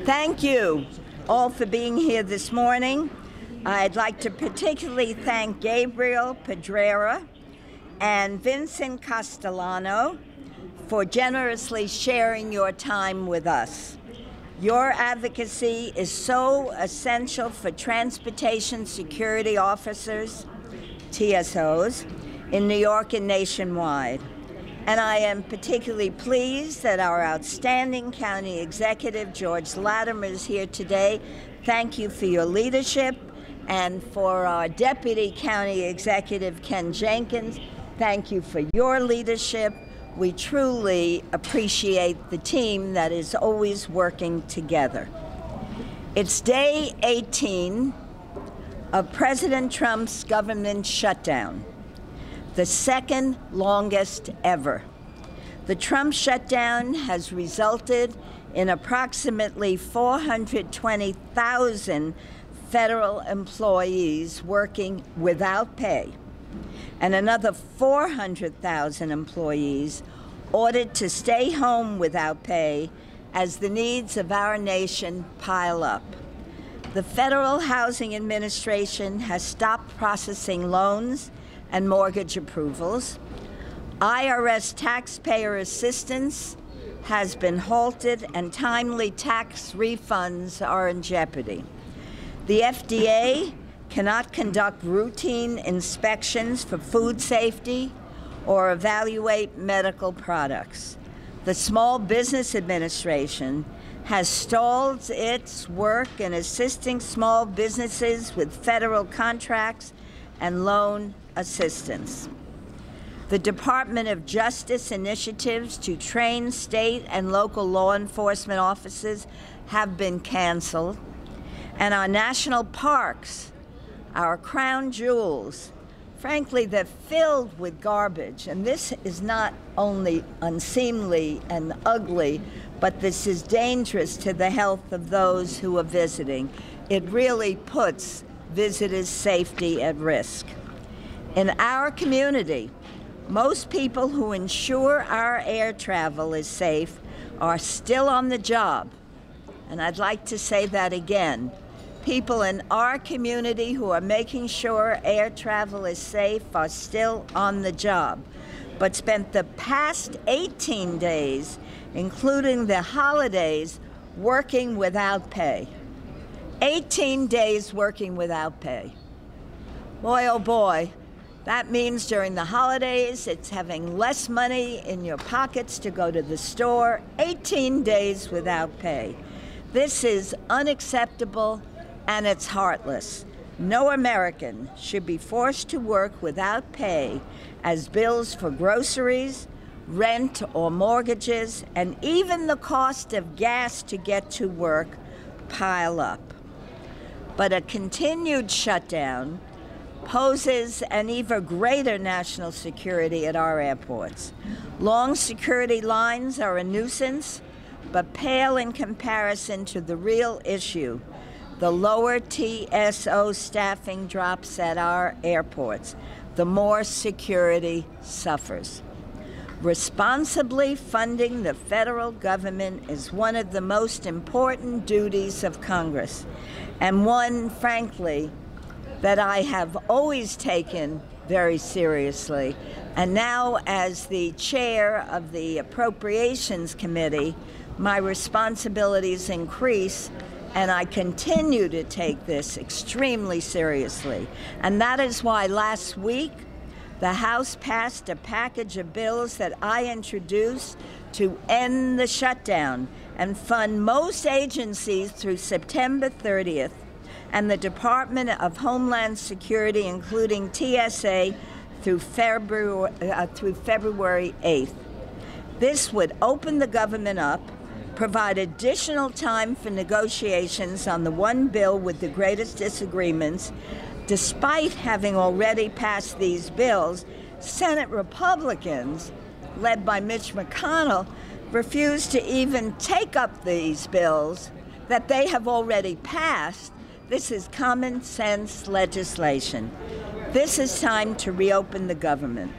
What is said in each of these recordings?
Thank you all for being here this morning. I'd like to particularly thank Gabriel Pedrera and Vincent Castellano for generously sharing your time with us. Your advocacy is so essential for transportation security officers, TSOs, in New York and nationwide. And I am particularly pleased that our outstanding county executive, George Latimer, is here today. Thank you for your leadership. And for our deputy county executive, Ken Jenkins, thank you for your leadership. We truly appreciate the team that is always working together. It's day 18 of President Trump's government shutdown, the second longest ever. The Trump shutdown has resulted in approximately 420,000 federal employees working without pay, and another 400,000 employees ordered to stay home without pay as the needs of our nation pile up. The Federal Housing Administration has stopped processing loans and mortgage approvals. IRS taxpayer assistance has been halted, and timely tax refunds are in jeopardy. The FDA cannot conduct routine inspections for food safety or evaluate medical products. The Small Business Administration has stalled its work in assisting small businesses with federal contracts and loan assistance. The Department of Justice initiatives to train state and local law enforcement officers have been canceled, and our national parks, our crown jewels, frankly, they're filled with garbage. And this is not only unseemly and ugly, but this is dangerous to the health of those who are visiting. It really puts visitors' safety at risk. In our community, most people who ensure our air travel is safe are still on the job. And I'd like to say that again. People in our community who are making sure air travel is safe are still on the job, but spent the past 18 days, including the holidays, working without pay. 18 days working without pay. Boy, oh boy. That means during the holidays, it's having less money in your pockets to go to the store, 18 days without pay. This is unacceptable, and it's heartless. No American should be forced to work without pay as bills for groceries, rent or mortgages, and even the cost of gas to get to work pile up. But a continued shutdown poses an even greater national security at our airports. Long security lines are a nuisance, but pale in comparison to the real issue, the lower TSO staffing drops at our airports, the more security suffers. Responsibly funding the federal government is one of the most important duties of Congress, and one, frankly, that I have always taken very seriously. And now, as the chair of the Appropriations Committee, my responsibilities increase, and I continue to take this extremely seriously. And that is why last week, the House passed a package of bills that I introduced to end the shutdown and fund most agencies through September 30th, and the Department of Homeland Security, including TSA, through February 8th. This would open the government up, provide additional time for negotiations on the one bill with the greatest disagreements. Despite having already passed these bills, Senate Republicans, led by Mitch McConnell, refused to even take up these bills that they have already passed. This is common sense legislation. This is time to reopen the government.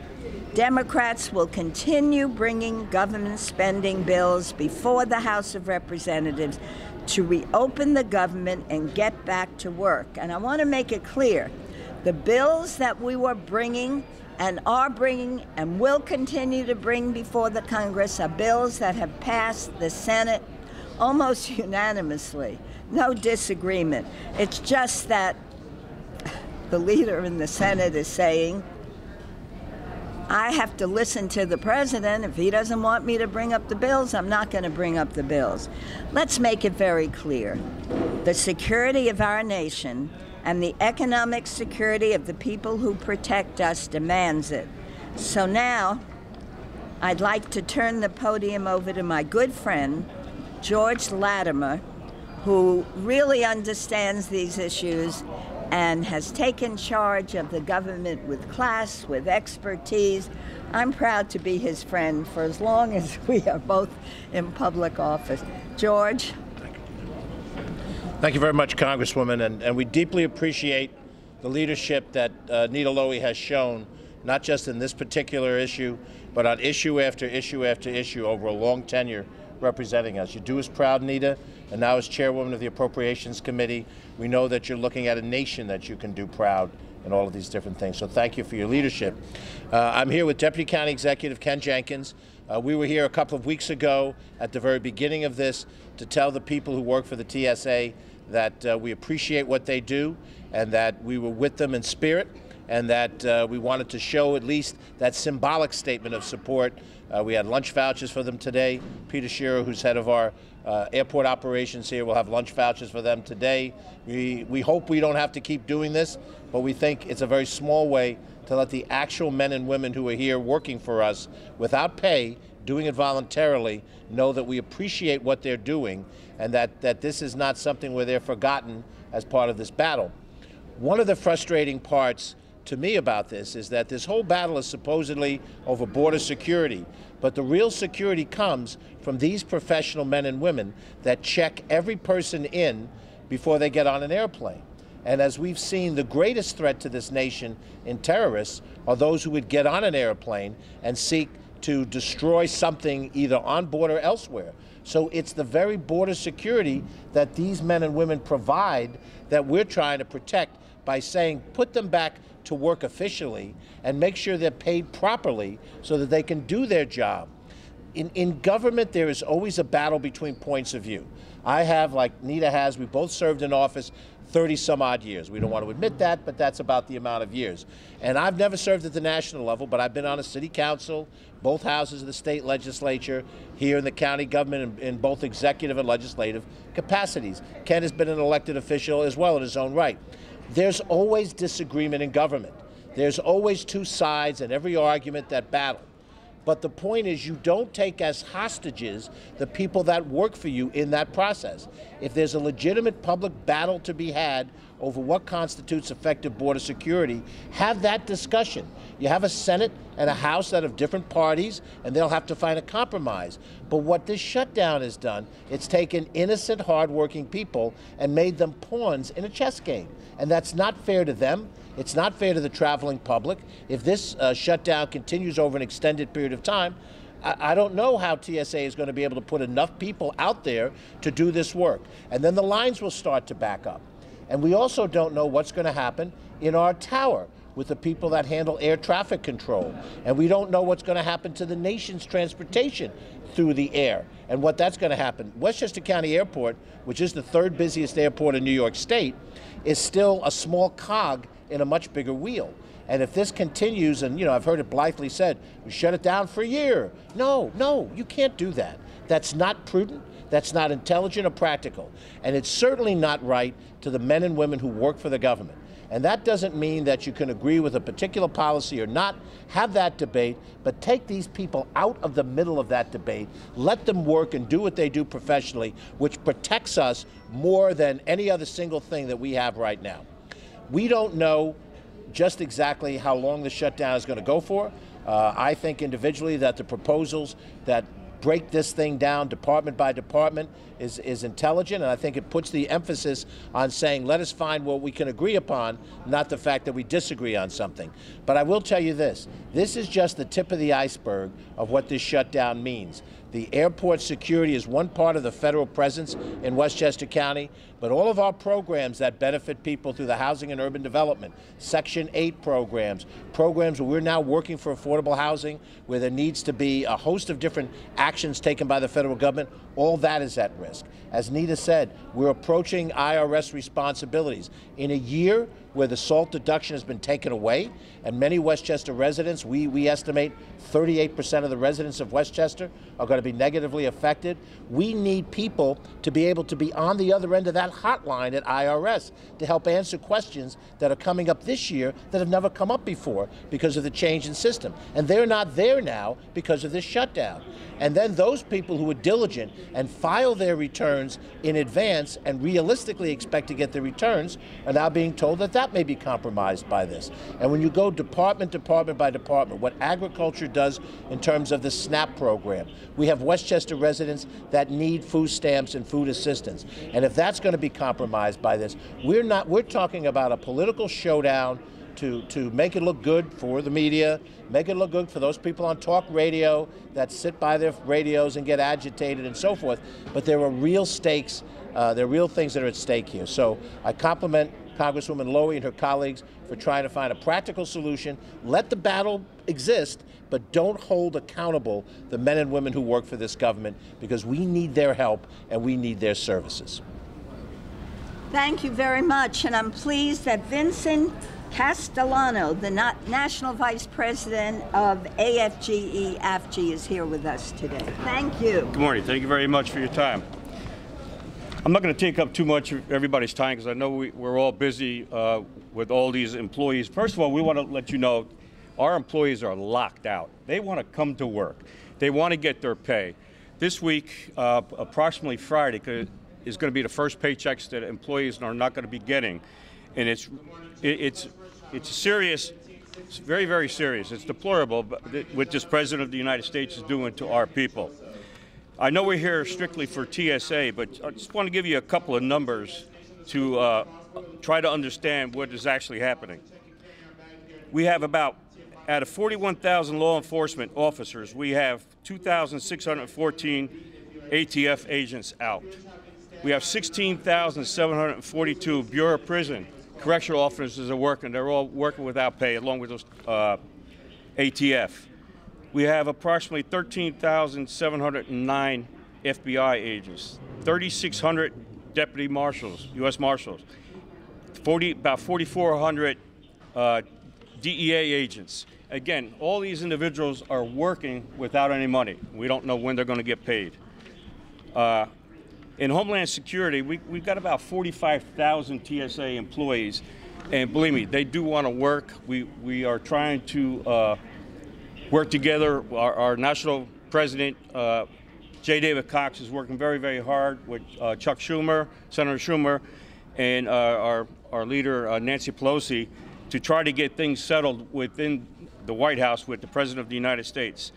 Democrats will continue bringing government spending bills before the House of Representatives to reopen the government and get back to work. And I want to make it clear, the bills that we were bringing and are bringing and will continue to bring before the Congress are bills that have passed the Senate almost unanimously. No disagreement. It's just that the leader in the Senate is saying, I have to listen to the president. If he doesn't want me to bring up the bills, I'm not going to bring up the bills. Let's make it very clear. The security of our nation and the economic security of the people who protect us demands it. So now, I'd like to turn the podium over to my good friend, George Latimer, who really understands these issues and has taken charge of the government with class, with expertise. I'm proud to be his friend for as long as we are both in public office. George? Thank you very much, Congresswoman, and we deeply appreciate the leadership that Nita Lowey has shown, not just in this particular issue, but on issue after issue after issue over a long tenure representing us. You do us proud, Nita, and now as chairwoman of the Appropriations Committee, we know that you're looking at a nation that you can do proud in all of these different things. So thank you for your leadership. I'm here with Deputy County Executive Ken Jenkins. We were here a couple of weeks ago at the very beginning of this to tell the people who work for the TSA that we appreciate what they do and that we were with them in spirit, and that we wanted to show at least that symbolic statement of support. We had lunch vouchers for them today. Peter Shearer, who's head of our airport operations here, will have lunch vouchers for them today. We hope we don't have to keep doing this, but we think it's a very small way to let the actual men and women who are here working for us without pay, doing it voluntarily, know that we appreciate what they're doing and that this is not something where they're forgotten as part of this battle. One of the frustrating parts to me about this is that this whole battle is supposedly over border security, but the real security comes from these professional men and women that check every person in before they get on an airplane. And as we've seen, the greatest threat to this nation in terrorists are those who would get on an airplane and seek to destroy something either on board or elsewhere. So it's the very border security that these men and women provide that we're trying to protect by saying put them back to work officially and make sure they're paid properly so that they can do their job. In government, there is always a battle between points of view. I have, like Nita has, we both served in office 30-some-odd years. We don't want to admit that, but that's about the amount of years. And I've never served at the national level, but I've been on a city council, both houses of the state legislature, here in the county government in both executive and legislative capacities. Ken has been an elected official as well in his own right. There's always disagreement in government. There's always two sides in every argument that battle. But the point is you don't take as hostages the people that work for you in that process. If there's a legitimate public battle to be had over what constitutes effective border security, have that discussion. You have a Senate and a House that have different parties, and they'll have to find a compromise. But what this shutdown has done, it's taken innocent, hardworking people and made them pawns in a chess game. And that's not fair to them. It's not fair to the traveling public. If this shutdown continues over an extended period of time, I don't know how TSA is going to be able to put enough people out there to do this work. And then the lines will start to back up. And we also don't know what's going to happen in our tower with the people that handle air traffic control. And we don't know what's going to happen to the nation's transportation through the air and what that's going to happen. Westchester County Airport, which is the third busiest airport in New York State, is still a small cog in a much bigger wheel. And if this continues, and I've heard it blithely said, we shut it down for a year. No, you can't do that. That's not prudent. That's not intelligent or practical. And it's certainly not right to the men and women who work for the government. And that doesn't mean that you can agree with a particular policy or not. Have that debate, but take these people out of the middle of that debate. Let them work and do what they do professionally, which protects us more than any other single thing that we have right now. We don't know just exactly how long the shutdown is going to go for. I think individually that the proposals that break this thing down department by department is intelligent, and I think it puts the emphasis on saying, let us find what we can agree upon, not the fact that we disagree on something. But I will tell you this is just the tip of the iceberg of what this shutdown means. The airport security is one part of the federal presence in Westchester County, but all of our programs that benefit people through the Housing and Urban Development, Section 8 programs where we're now working for affordable housing, where there needs to be a host of different actions taken by the federal government, all that is at risk. As Nita said, we're approaching IRS responsibilities. In a year where the SALT deduction has been taken away, and many Westchester residents, we estimate 38% of the residents of Westchester are going to be negatively affected. We need people to be able to be on the other end of that hotline at IRS to help answer questions that are coming up this year that have never come up before because of the change in system. And they're not there now because of this shutdown. And then those people who are diligent and file their returns in advance and realistically expect to get their returns are now being told that that may be compromised by this. And when you go department by department, what agriculture does in terms of the SNAP program, we have Westchester residents that need food stamps and food assistance. And if that's going to be compromised by this, we're talking about a political showdown to make it look good for the media, make it look good for those people on talk radio that sit by their radios and get agitated and so forth. But there are real stakes, there are real things that are at stake here. So I compliment Congresswoman Lowey and her colleagues for trying to find a practical solution. Let the battle exist, but don't hold accountable the men and women who work for this government, because we need their help and we need their services. Thank you very much, and I'm pleased that Vincent Castellano, the National Vice President of AFGE-AFG, is here with us today. Thank you. Good morning. Thank you very much for your time. I'm not going to take up too much of everybody's time because I know we're all busy with all these employees. First of all, we want to let you know our employees are locked out. They want to come to work. They want to get their pay. This week, approximately Friday, is going to be the first paychecks that employees are not going to be getting. And it's serious. It's very, very serious. It's deplorable what this President of the United States is doing to our people. I know we're here strictly for TSA, but I just want to give you a couple of numbers to try to understand what is actually happening. We have about, out of 41,000 law enforcement officers, we have 2,614 ATF agents out. We have 16,742 Bureau of Prison correctional officers are working. They're all working without pay, along with those ATF. We have approximately 13,709 FBI agents, 3,600 deputy marshals, U.S. marshals, about 4,400 DEA agents. Again, all these individuals are working without any money. We don't know when they're going to get paid. In Homeland Security, we've got about 45,000 TSA employees, and believe me, they do want to work. We are trying to work together. Our national president, J. David Cox, is working very, very hard with Chuck Schumer, Senator Schumer, and our leader, Nancy Pelosi, to try to get things settled within the White House with the President of the United States.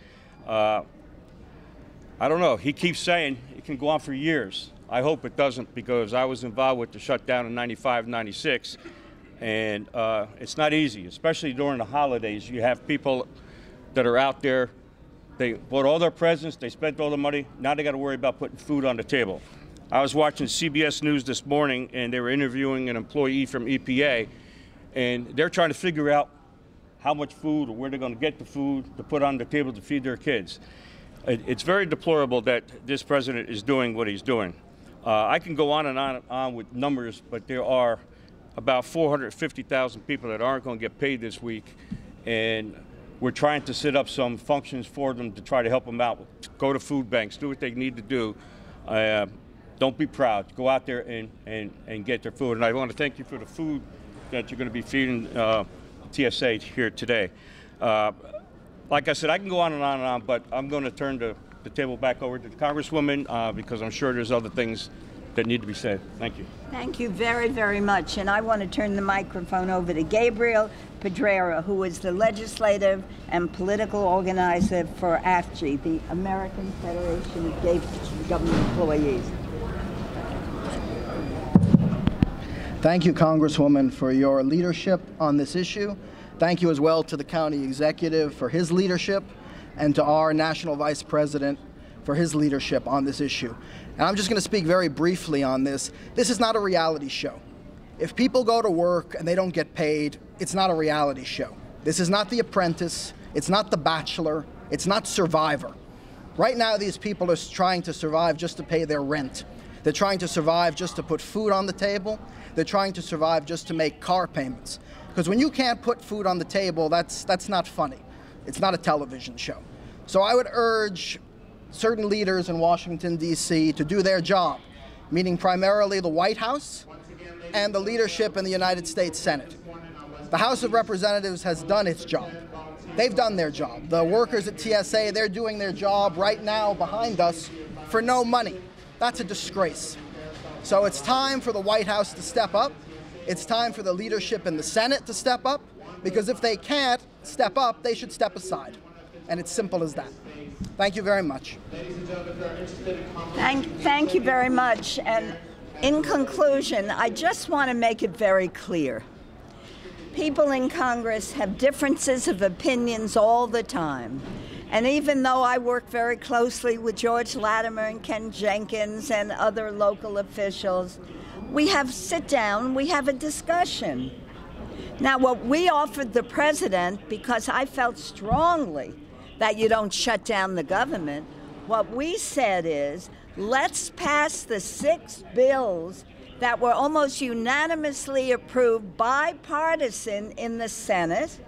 I don't know. He keeps saying it can go on for years. I hope it doesn't, because I was involved with the shutdown in '95, '96, and it's not easy, especially during the holidays. You have people that are out there. They bought all their presents. They spent all the money. Now they got to worry about putting food on the table. I was watching CBS News this morning, and they were interviewing an employee from EPA, and they're trying to figure out how much food or where they're going to get the food to put on the table to feed their kids. It's very deplorable that this president is doing what he's doing. I can go on and on with numbers, but there are about 450,000 people that aren't going to get paid this week, and we're trying to set up some functions for them to try to help them out. Go to food banks, do what they need to do. Don't be proud. Go out there and get their food. And I want to thank you for the food that you're going to be feeding TSA here today. Like I said, I can go on and on, but I'm going to turn the table back over to the Congresswoman because I'm sure there's other things that need to be said. Thank you. Thank you very, very much. And I want to turn the microphone over to Gabriel Pedrera, who is the legislative and political organizer for AFG, the American Federation of Government Employees. Thank you, Congresswoman, for your leadership on this issue. Thank you as well to the county executive for his leadership and to our national vice president for his leadership on this issue. And I'm just going to speak very briefly on this. This is not a reality show. If people go to work and they don't get paid, it's not a reality show. This is not The Apprentice. It's not The Bachelor. It's not Survivor. Right now, these people are trying to survive just to pay their rent. They're trying to survive just to put food on the table. They're trying to survive just to make car payments. Because when you can't put food on the table, that's not funny. It's not a television show. So I would urge certain leaders in Washington, D.C. to do their job, meaning primarily the White House and the leadership in the United States Senate. The House of Representatives has done its job. They've done their job. The workers at TSA, they're doing their job right now behind us for no money. That's a disgrace. So it's time for the White House to step up. It's time for the leadership in the Senate to step up, because if they can't step up, they should step aside. And it's simple as that. Thank you very much. Thank you very much. And in conclusion, I just want to make it very clear. People in Congress have differences of opinions all the time. And even though I work very closely with George Latimer and Ken Jenkins and other local officials, we sit down, we have a discussion. Now, what we offered the president, because I felt strongly that you don't shut down the government, what we said is, let's pass the 6 bills that were almost unanimously approved, bipartisan in the Senate,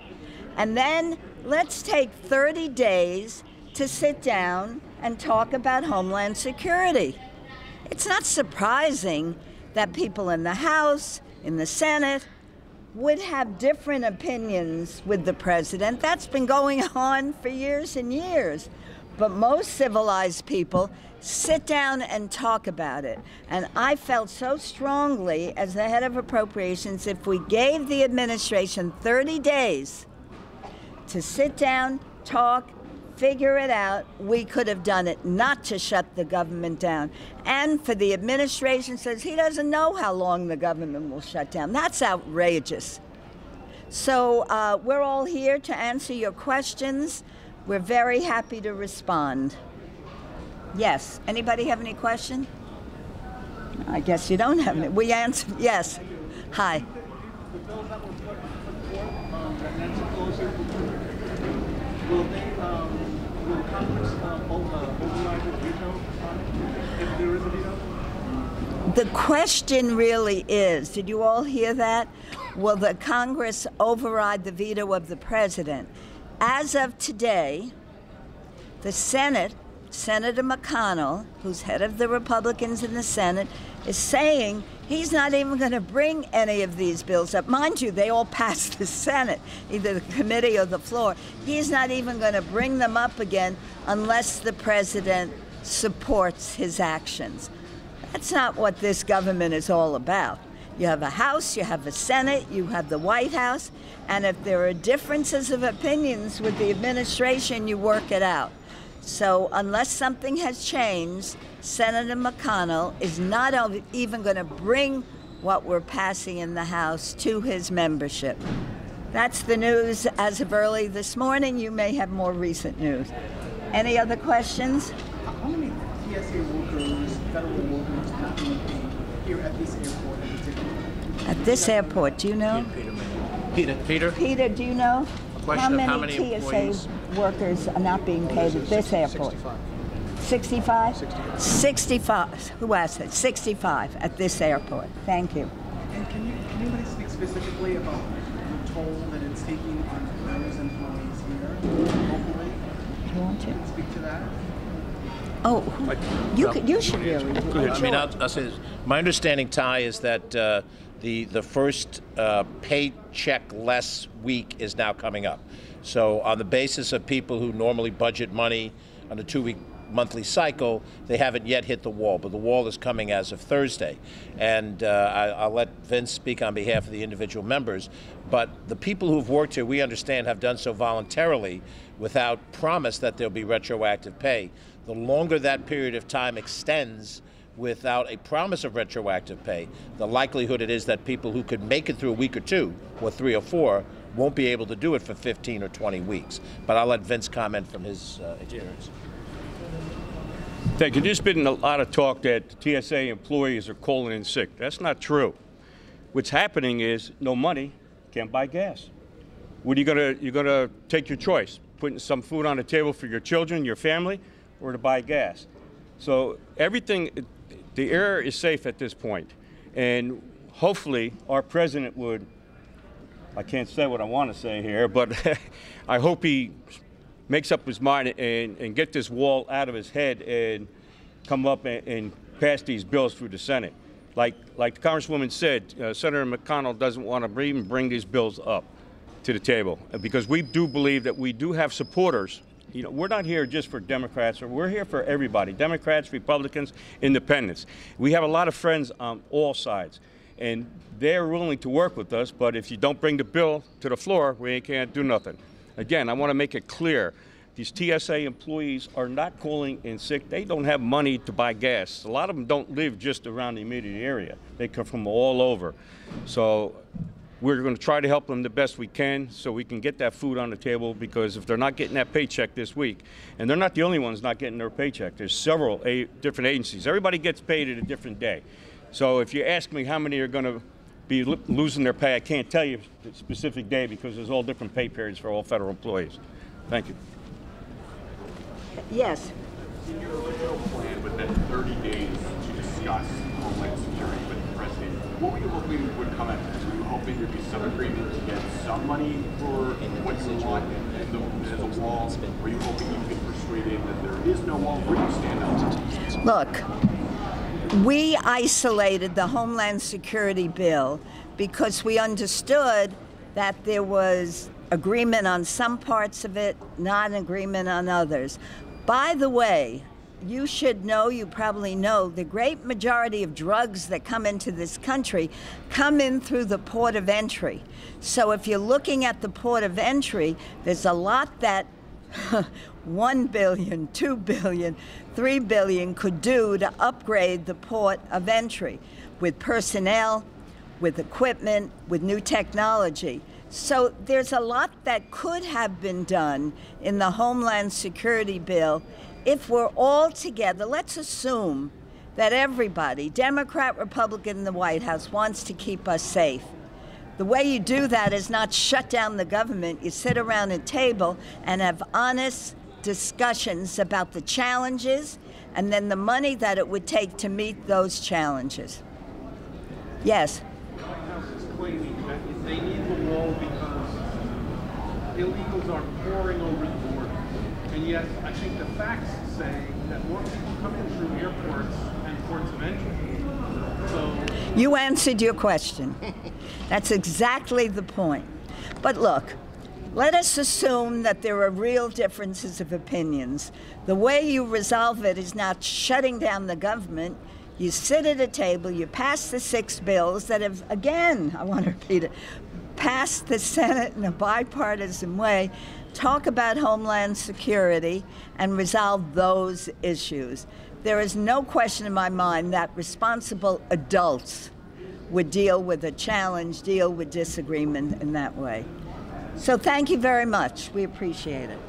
and then let's take 30 days to sit down and talk about Homeland Security. It's not surprising that people in the House, in the Senate, would have different opinions with the president. That's been going on for years and years. But most civilized people sit down and talk about it. And I felt so strongly as the head of appropriations, if we gave the administration 30 days to sit down, talk, figure it out, we could have done it, not to shut the government down. And for the administration says he doesn't know how long the government will shut down. That's outrageous. So we're all here to answer your questions. We're very happy to respond. Yes, anybody have any question? I guess you don't have any. We answer, yes. Hi. The bills that were put forth, that Nancy Pelosi will Congress override the veto if there is a veto? The question really is, did you all hear that? Will the Congress override the veto of the president? As of today, the Senate, Senator McConnell, who's head of the Republicans in the Senate, is saying he's not even going to bring any of these bills up. Mind you, they all passed the Senate, either the committee or the floor. He's not even going to bring them up again unless the president supports his actions. That's not what this government is all about. You have a House, you have a Senate, you have the White House, and if there are differences of opinions with the administration, you work it out. So unless something has changed, Senator McConnell is not even going to bring what we're passing in the House to his membership. That's the news as of early this morning. You may have more recent news. Any other questions? How many TSA workers, federal workers, have been paid here at this airport in particular? At this airport, do you know? Peter? Peter, do you know? Question of how many TSA employees? workers are not being paid at this airport? 65. 65? 65. Who asked that? 65 at this airport. Thank you. And can anybody speak specifically about the toll that it's taking on those employees here locally? You want to? Speak to that? Oh, you should really. Go ahead. I mean, I'll say this. My understanding, Ty, is that the first paycheck-less week is now coming up. So on the basis of people who normally budget money on a 2-week monthly cycle, they haven't yet hit the wall, but the wall is coming as of Thursday. And I'll let Vince speak on behalf of the individual members, but the people who've worked here, we understand, have done so voluntarily without promise that there'll be retroactive pay. The longer that period of time extends, without a promise of retroactive pay, the likelihood it is that people who could make it through a week or two, or 3 or 4, won't be able to do it for 15 or 20 weeks. But I'll let Vince comment from his experience. Thank you. There's been a lot of talk that TSA employees are calling in sick. That's not true. What's happening is no money, can't buy gas. What are you're gonna take your choice, putting some food on the table for your children, your family, or to buy gas. So everything, the air is safe at this point. And hopefully our president would, I can't say what I want to say here, but I hope he makes up his mind and get this wall out of his head and come up and pass these bills through the Senate. Like the Congresswoman said, Senator McConnell doesn't want to even bring these bills up to the table because we do believe that we do have supporters. You know, we're not here just for Democrats, we're here for everybody, Democrats, Republicans, independents. We have a lot of friends on all sides, and they're willing to work with us, but if you don't bring the bill to the floor, we can't do nothing. Again, I want to make it clear, these TSA employees are not calling in sick. They don't have money to buy gas. A lot of them don't live just around the immediate area. They come from all over. So we're going to try to help them the best we can so we can get that food on the table, because if they're not getting that paycheck this week, and they're not the only ones not getting their paycheck, there's several different agencies. Everybody gets paid at a different day. So if you ask me how many are going to be losing their pay, I can't tell you the specific day because there's all different pay periods for all federal employees. Thank you. Yes. In your original plan with that 30 days to discuss Homeland Security with the president, what were you hoping would come out of this? Were you hoping there'd be some agreement to get some money for what you want as a wall? Were you hoping you could persuade him that there is no wall? Where do you stand on that? Look, we isolated the Homeland Security bill because we understood that there was agreement on some parts of it, not agreement on others. By the way, you should know, you probably know, the great majority of drugs that come into this country come in through the port of entry. So if you're looking at the port of entry, there's a lot that 1 billion, 2 billion, 3 billion could do to upgrade the port of entry with personnel, with equipment, with new technology. So there's a lot that could have been done in the Homeland Security bill if we're all together. Let's assume that everybody, Democrat, Republican in the White House, wants to keep us safe. The way you do that is not shut down the government. You sit around a table and have honest discussions about the challenges and then the money that it would take to meet those challenges. Yes? The White House is claiming that they need the wall because illegals are pouring over the border. And yet, I think the facts say that more people come in through airports and ports of entry. So you answered your question. That's exactly the point. But look, let us assume that there are real differences of opinions. The way you resolve it is not shutting down the government. You sit at a table, you pass the 6 bills that have, again, I want to repeat it, passed the Senate in a bipartisan way, talk about Homeland Security, and resolve those issues. There is no question in my mind that responsible adults would deal with a challenge, deal with disagreement in that way. So thank you very much. We appreciate it.